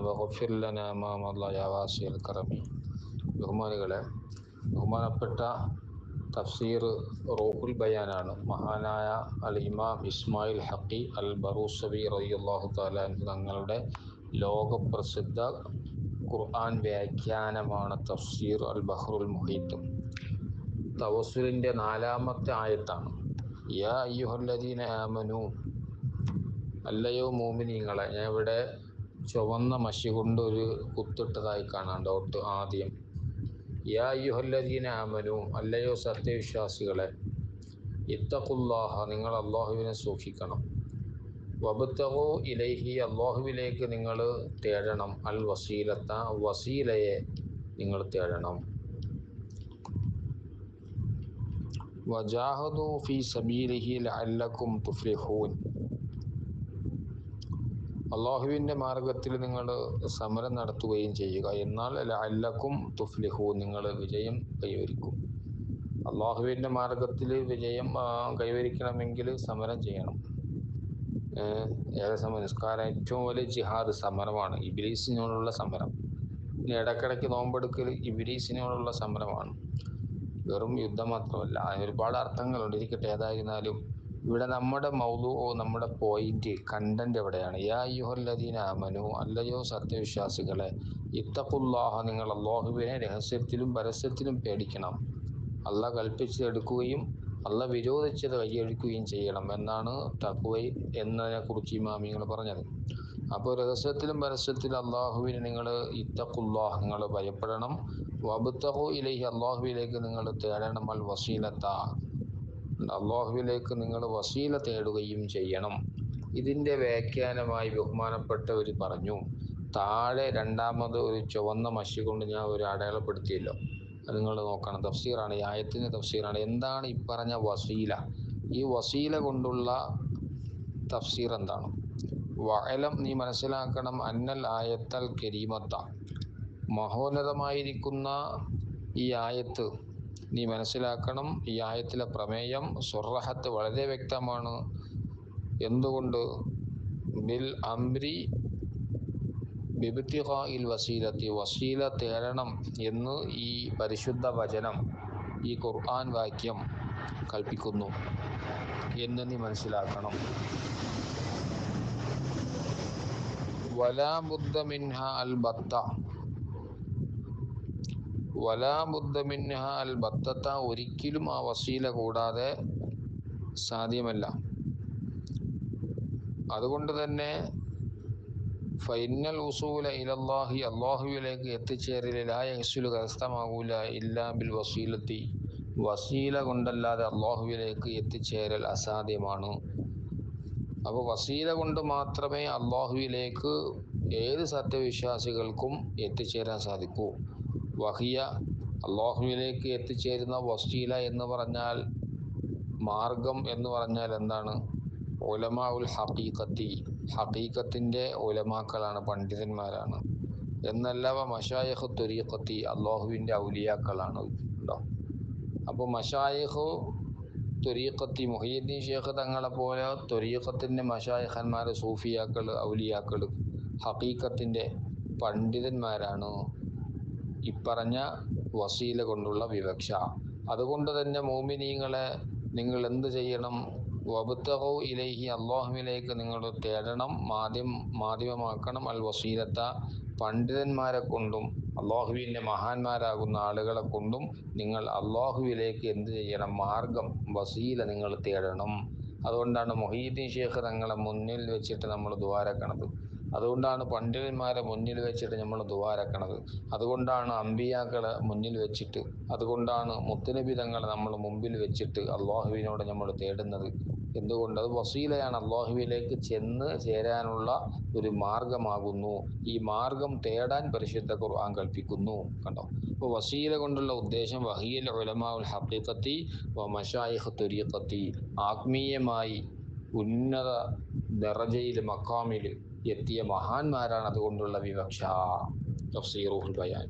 വഗ്ഫിർ ലനാ മാ മള യാ വാസിഅൽ കറമി. ബഹുമാനപ്പെട്ട തഫ്സീർ റൂഹുൽ ബയാനാണ്. മഹാനായ അൽ ഇമാം ഇസ്മായിൽ ഹഖി അൽ ബറൂസവി റളിയല്ലാഹു തആല അൻഹു തങ്ങളുടെ ലോകപ്രസിദ്ധ ഖുർആൻ വ്യാഖ്യാനമാണ് തഫ്സീർ അൽ ബഹ്റുൽ മുഹീത്ത്. തവസ്സുലിൻ്റെ 4-ാമത്തെ ആയത്താണ്. യാ അയ്യുഹല്ലദീന ആമനു, അല്ലയോ മോമിനീങ്ങളെ. ഞാൻ ഇവിടെ ചുവന്ന മഷി കൊണ്ട് ഒരു കുത്തിട്ടതായി കാണാം, ഡോട്ട് ആദ്യം. യാ അയ്യുഹല്ലദീന ആമനു, അല്ലയോ സത്യവിശ്വാസികളെ. ഇത്തഖുല്ലാഹ, നിങ്ങൾ അള്ളാഹുവിനെ സൂക്ഷിക്കണം. വബ്തഗൂ ഇലൈഹി, അള്ളാഹുവിലേക്ക് നിങ്ങൾ തേടണം. അൽ വസീലത്ത, വസീലയെ നിങ്ങൾ തേടണം. വജാഹദൂ ഫീ സബീലിഹി ലഅല്ലക്കും തുഫ്ലിഹൂൻ, അള്ളാഹുവിൻ്റെ മാർഗത്തിൽ നിങ്ങൾ സമരം നടത്തുകയും ചെയ്യുക. എന്നാൽ ലഅല്ലക്കും തുഫ്ലിഹൂൻ, നിങ്ങൾ വിജയം കൈവരിക്കും. അള്ളാഹുവിൻ്റെ മാർഗത്തിൽ വിജയം കൈവരിക്കണമെങ്കിൽ സമരം ചെയ്യണം. ഏകസമയം നിസ്കാരം ഏറ്റവും വലിയ ജിഹാദ് സമരമാണ്, ഇബ്ലീസിനോടുള്ള സമരം. പിന്നെ ഇടയ്ക്കിടയ്ക്ക് നോമ്പെടുക്കൽ ഇബ്ലീസിനോടുള്ള സമരമാണ്, വെറും യുദ്ധം മാത്രമല്ല. അതിന് ഒരുപാട് അർത്ഥങ്ങളുണ്ട്. ഇരിക്കട്ടെ, ഏതായിരുന്നാലും ഇവിടെ നമ്മുടെ നമ്മുടെ പോയിന്റ്, കണ്ടന്റ് എവിടെയാണ്? യാ അയ്യുഹല്ലദീന ആമനു, അല്ലയോ സത്യവിശ്വാസികളെ. ഇത്തഖുല്ലാഹ, നിങ്ങൾ അല്ലാഹുവിനെ രഹസ്യത്തിലും പരസ്യത്തിലും പേടിക്കണം. അല്ലാഹ് കൽപ്പിച്ചെടുക്കുകയും അല്ലാഹ് വിരോധിച്ചത് കൈയൊഴിക്കുകയും ചെയ്യണം എന്നാണ് തഖ്വ എന്നതിനെ കുറിച്ച് ഇമാമിങ്ങൾ പറഞ്ഞത്. അപ്പോൾ രഹസ്യത്തിലും പരസ്യത്തിലും അള്ളാഹുവിനെ നിങ്ങൾ ഇത്തഖുല്ലാഹ്, നിങ്ങൾ ഭയപ്പെടണം. വബ്തഗൂ ഇലൈഹി, അള്ളാഹുവിലേക്ക് നിങ്ങൾ തേടണം. അൽ വസീലത്ത, അള്ളാഹുവിലേക്ക് നിങ്ങൾ വസീല തേടുകയും ചെയ്യണം. ഇതിൻ്റെ വ്യാഖ്യാനമായി ബഹുമാനപ്പെട്ടവർ പറഞ്ഞു. താഴെ രണ്ടാമത് ഒരു ചുവന്ന മഷി കൊണ്ട് ഞാൻ ഒരു അടയാളപ്പെടുത്തിയല്ലോ, അത് നിങ്ങൾ നോക്കണം. തഫ്സീറാണ്, ഈ ആയത്തിൻ്റെ തഫ്സീറാണ്. എന്താണ് ഈ പറഞ്ഞ വസീല? ഈ വസീല കൊണ്ടുള്ള തഫ്സീർ എന്താണ്? വഅലം, നീ മനസ്സിലാക്കണം. അന്നൽ ആയത്തൽ കരീമത്ത, മഹോന്നതമായിരിക്കുന്ന ഈ ആയത്ത് നീ മനസ്സിലാക്കണം. ഈ ആയത്തിലെ പ്രമേയം സുറഹത്ത്, വളരെ വ്യക്തമാണ്. എന്തുകൊണ്ട്? ബിൽ അംരി ബിബ്തിഗാഇൽ വസീലത്തി, വസീല തേടണം എന്ന് ഈ പരിശുദ്ധ വചനം, ഈ ഖുർആൻ വാക്യം കൽപ്പിക്കുന്നു എന്ന് നീ മനസ്സിലാക്കണം. വലാ ബുദ്ദ മിൻഹ അൽ ബത്ത, വലാ ബുദ്ദ മിൻഹ അൽ ബത്തത്ത, ഒരിക്കലും ആ വസീല കൂടാതെ സാധ്യമല്ല. അതുകൊണ്ട് തന്നെ ഫൈനൽ ഉസൂല ഇലല്ലാഹി, അള്ളാഹുവിലേക്ക് എത്തിച്ചേരൽ ലാ യഹ്സുലു, കരസ്ഥമാകൂല ഇല്ലാ ബിൽ വസീലത്തി, വസീല കൊണ്ടല്ലാതെ അള്ളാഹുവിലേക്ക് എത്തിച്ചേരൽ അസാധ്യമാണ്. അപ്പോൾ വസീല കൊണ്ട് മാത്രമേ അള്ളാഹുവിലേക്ക് ഏത് സത്യവിശ്വാസികൾക്കും എത്തിച്ചേരാൻ സാധിക്കൂ. വഹിയ, അള്ളാഹുവിലേക്ക് എത്തിച്ചേരുന്ന വസീല എന്ന് പറഞ്ഞാൽ, മാർഗം എന്ന് പറഞ്ഞാൽ എന്താണ്? ഉലമാ ഉൽ ഹഖീഖത്തി, ഹഖീഖത്തിൻ്റെ ഉലമാക്കളാണ്, പണ്ഡിതന്മാരാണ്. എന്നല്ല മശായിഖ് ത്വരീഖത്തി, അള്ളാഹുവിൻ്റെ ഔലിയാക്കളാണ്. ഉണ്ടോ? അപ്പോൾ മശായിഖ് ത്വരീഖത്തി, മുഹയ്യിദ്ദീൻ ഷേഖ് തങ്ങളെ പോലെ ത്വരീഖത്തിൻ്റെ മശായിഖന്മാർ, സൂഫിയാക്കൾ, ഔലിയാക്കൾ, ഹഖീഖത്തിൻ്റെ പണ്ഡിതന്മാരാണ് ഇപ്പറഞ്ഞ വസീല കൊണ്ടുള്ള വിവക്ഷ. അതുകൊണ്ട് തന്നെ മോമിനീങ്ങളെ, നിങ്ങൾ എന്ത് ചെയ്യണം? വബ്തഗൂ ഇലൈഹി, അള്ളാഹുവിലേക്ക് നിങ്ങൾ തേടണം, മാധ്യമമാക്കണം. അൽ വസീലത്ത, പണ്ഡിതന്മാരെ കൊണ്ടും അള്ളാഹുവിൻ്റെ മഹാന്മാരാകുന്ന ആളുകളെ കൊണ്ടും നിങ്ങൾ അള്ളാഹുവിലേക്ക് എന്ത് ചെയ്യണം? മാർഗം, വസീല നിങ്ങൾ തേടണം. അതുകൊണ്ടാണ് മുഹയ്യിദ്ദീൻ ഷേഖ് തങ്ങളെ മുന്നിൽ വെച്ചിട്ട് നമ്മൾ ദുആരക്കണത്. അതുകൊണ്ടാണ് പണ്ഡിതന്മാരെ മുന്നിൽ വെച്ചിട്ട് നമ്മൾ ദുആരക്കണത്. അതുകൊണ്ടാണ് അമ്പിയാക്കളെ മുന്നിൽ വെച്ചിട്ട്, അതുകൊണ്ടാണ് മുത്തുനബി തങ്ങളെ നമ്മൾ മുമ്പിൽ വെച്ചിട്ട് അള്ളാഹുവിനോട് നമ്മൾ തേടുന്നത്. എന്തുകൊണ്ട്? അത് വസീലയാണ്, അള്ളാഹുവിലേക്ക് ചെന്ന് ചേരാനുള്ള ഒരു മാർഗമാകുന്നു. ഈ മാർഗം തേടാൻ പരിശുദ്ധ ഖുർആൻ കൽപ്പിക്കുന്നു. കണ്ടോ? അപ്പോൾ വസീല കൊണ്ടുള്ള ഉദ്ദേശം വഹിയൽ ഉലമാ ഉൽ ഹഖീഖത്തി വ മശായിഖ് ത്വരീഖത്തി, ആത്മീയമായി ഉന്നത ദറജയിൽ, മഖാമിൽ എത്തിയ മഹാന്മാരാണ് അതുകൊണ്ടുള്ള വിവക്ഷ. തഫ്സീറുൽ ബയാൻ.